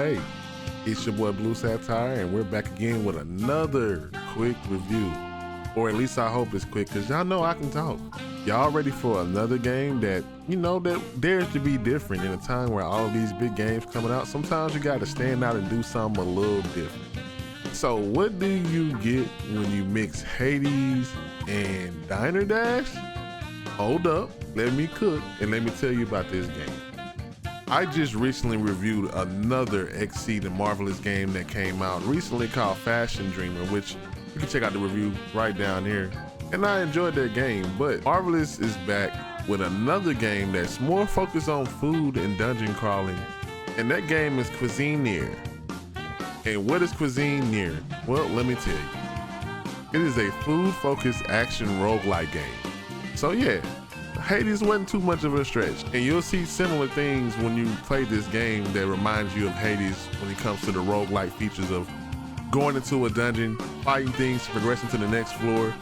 hey, it's your boy Blue Satire, and we're back again with another quick review. Or at least I hope it's quick, because y'all know I can talk. Y'all ready for another game that, that dares to be different in a time where all of these big games coming out? Sometimes you got to stand out and do something a little different. So what do you get when you mix Hades and Diner Dash? Hold up, let me cook and let me tell you about this game. I just recently reviewed another exceeding marvelous game that came out recently called Fashion Dreamer, which you can check out the review right down here. And I enjoyed that game, but Marvelous is back with another game that's more focused on food and dungeon crawling, and that game is Cuisineer. And what is Cuisineer? Well, let me tell you. It is a food-focused action roguelike game. So yeah, Hades wasn't too much of a stretch, and you'll see similar things when you play this game that reminds you of Hades when it comes to the roguelike features of going into a dungeon, fighting things, progressing to the next floor.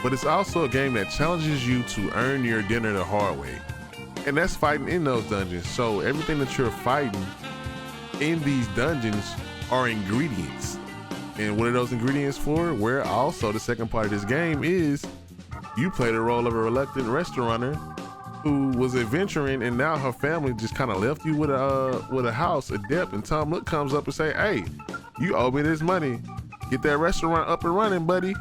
But it's also a game that challenges you to earn your dinner the hard way, and that's fighting in those dungeons. So everything that you're fighting in these dungeons are ingredients. And what are those ingredients for? Where also the second part of this game is you play the role of a reluctant restaurateur who was adventuring, and now her family just kind of left you with a house, a debt, and Tom Nook comes up and say, hey, you owe me this money. Get that restaurant up and running, buddy.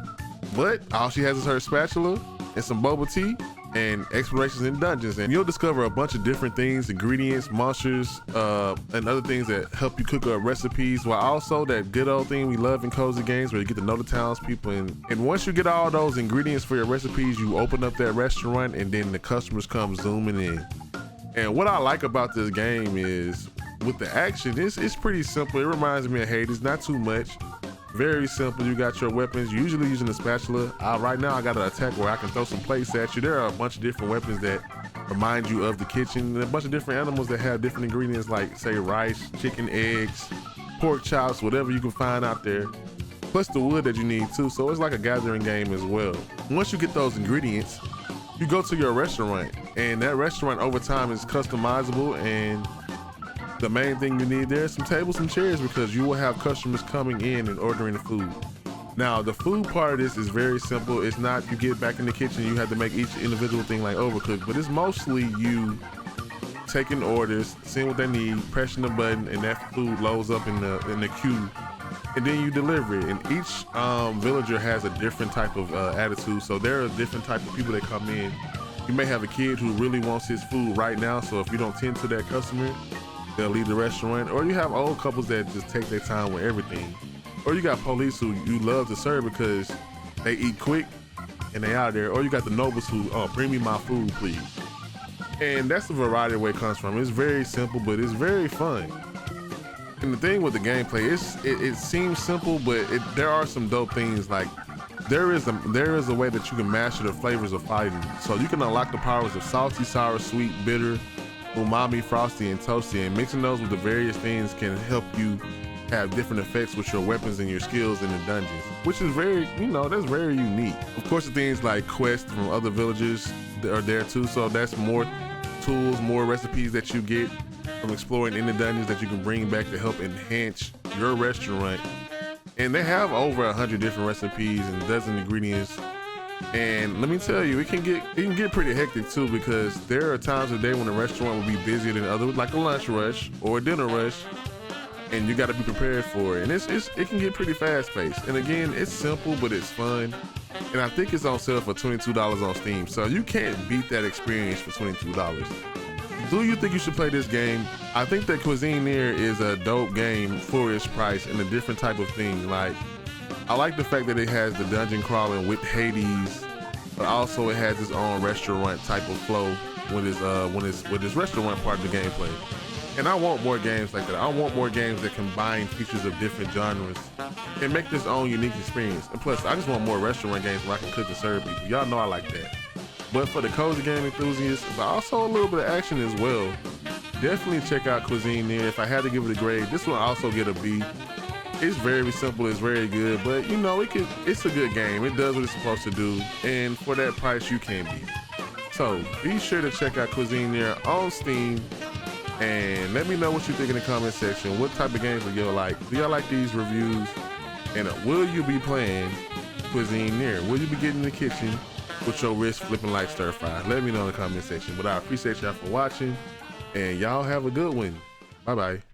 But all she has is her spatula and some boba tea and explorations in dungeons. And you'll discover a bunch of different things, ingredients, monsters, and other things that help you cook up recipes, while also that good old thing we love in cozy games where you get to know the townspeople. And once you get all those ingredients for your recipes, you open up that restaurant and then the customers come zooming in. And what I like about this game is with the action, it's pretty simple. It reminds me of Hades, not too much. Very simple. You got your weapons, usually using a spatula. Right now I got an attack where I can throw some plates at you. There are a bunch of different weapons that remind you of the kitchen, and a bunch of different animals that have different ingredients like, say, rice, chicken, eggs, pork chops, whatever you can find out there, plus the wood that you need too. So it's like a gathering game as well. Once you get those ingredients, you go to your restaurant, and that restaurant over time is customizable, and the main thing you need there is some tables, some chairs, because you will have customers coming in and ordering the food. Now, the food part of this is very simple. It's not you get back in the kitchen, you have to make each individual thing like overcooked, but it's mostly you taking orders, seeing what they need, pressing the button, and that food loads up in the queue, and then you deliver it. And each villager has a different type of attitude, so there are different type of people that come in. You may have a kid who really wants his food right now, so if you don't tend to that customer, they'll leave the restaurant. Or you have old couples that just take their time with everything. Or you got police who you love to serve because they eat quick and they out there. Or you got the nobles who, bring me my food, please. And that's the variety of where it comes from. It's very simple, but it's very fun. And the thing with the gameplay, it seems simple, but there are some dope things. Like there is a way that you can master the flavors of fighting. So you can unlock the powers of salty, sour, sweet, bitter, umami, frosty, and toasty, and mixing those with the various things can help you have different effects with your weapons and your skills in the dungeons, which is very, that's very unique. Of course, the things like quests from other villagers are there too, so that's more tools, more recipes that you get from exploring in the dungeons that you can bring back to help enhance your restaurant. And they have over 100 different recipes and a dozen ingredients. And let me tell you, it can get pretty hectic too, because there are times of the day when the restaurant will be busier than others, like a lunch rush or a dinner rush, and you got to be prepared for it. And it can get pretty fast paced. And again, it's simple, but it's fun. And I think it's on sale for $22 on Steam, so you can't beat that experience for $22. Do you think you should play this game? I think that Cuisineer is a dope game for its price and a different type of thing. Like, I like the fact that it has the dungeon crawling with Hades, but also it has its own restaurant type of flow with its restaurant part of the gameplay. And I want more games like that. I want more games that combine features of different genres and make this own unique experience. And plus, I just want more restaurant games where I can cook and serve people. Y'all know I like that. But for the cozy game enthusiasts, but also a little bit of action as well, definitely check out Cuisineer. If I had to give it a grade, this one also get a B. It's very simple, it's very good, but it's a good game. It does what it's supposed to do, and for that price, you can't beat it. So be sure to check out Cuisineer on Steam. And let me know what you think in the comment section. What type of games do y'all like? Do y'all like these reviews? And will you be playing Cuisineer? Will you be getting in the kitchen with your wrist flipping like stir fry? Let me know in the comment section. But I appreciate y'all for watching, and y'all have a good one. Bye-bye.